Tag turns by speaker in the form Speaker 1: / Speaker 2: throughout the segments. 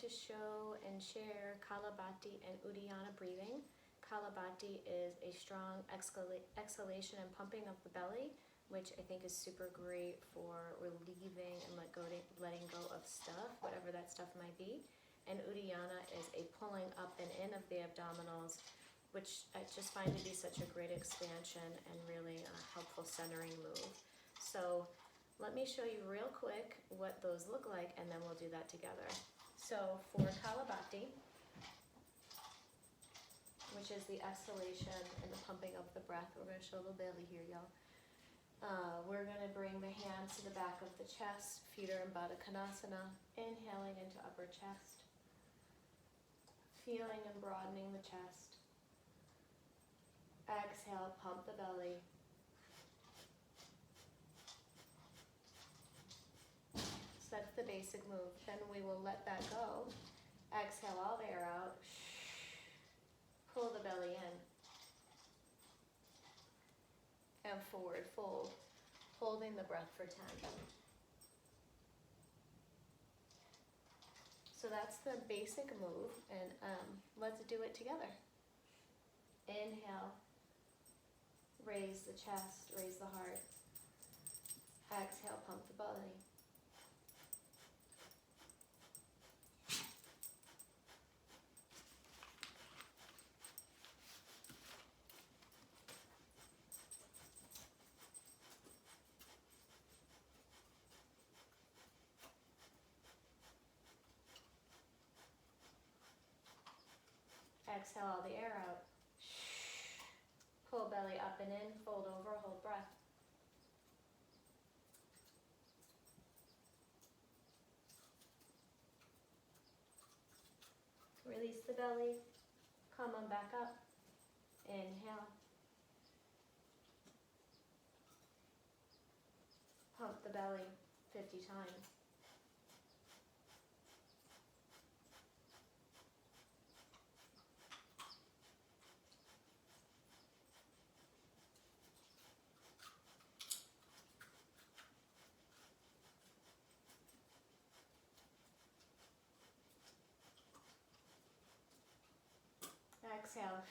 Speaker 1: to show and share Kapalabhati and Uddiyana breathing. Kapalabhati is a strong exhalation and pumping of the belly, which I think is super great for relieving and letting go of stuff, whatever that stuff might be. And Uddiyana is a pulling up and in of the abdominals, which I just find to be such a great expansion and really a helpful centering move. So let me show you real quick what those look like, and then we'll do that together. So for Kapalabhati, which is the exhalation and the pumping of the breath, we're going to show a little belly here, y'all. We're going to bring the hands to the back of the chest, feet are in Bandha, inhaling into upper chest, feeling and broadening the chest. Exhale, pump the belly. So that's the basic move. Then we will let that go. Exhale all the air out. Pull the belly in. And forward fold. Holding the breath for 10. So that's the basic move, and let's do it together. Inhale. Raise the chest, raise the heart. Exhale, pump the belly. Exhale all the air out. Pull belly up and in, fold over, hold breath. Release the belly, come on back up. Inhale. Pump the belly 50 times. Exhale.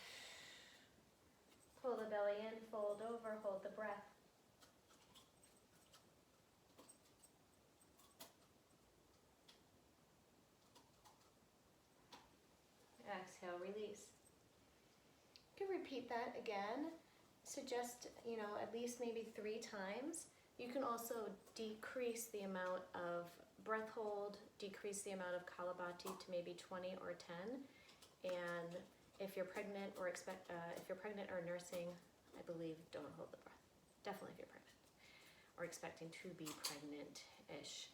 Speaker 1: Pull the belly in, fold over, hold the breath. Exhale, release. You can repeat that again. Suggest, at least maybe 3 times. You can also decrease the amount of breath hold, decrease the amount of Kapalabhati to maybe 20 or 10. And if you're pregnant or nursing, I believe don't hold the breath. Definitely if you're pregnant or expecting to be pregnant-ish.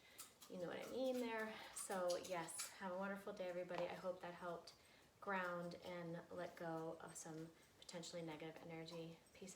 Speaker 1: You know what I mean there. So yes, have a wonderful day, everybody. I hope that helped ground and let go of some potentially negative energy. Peace out.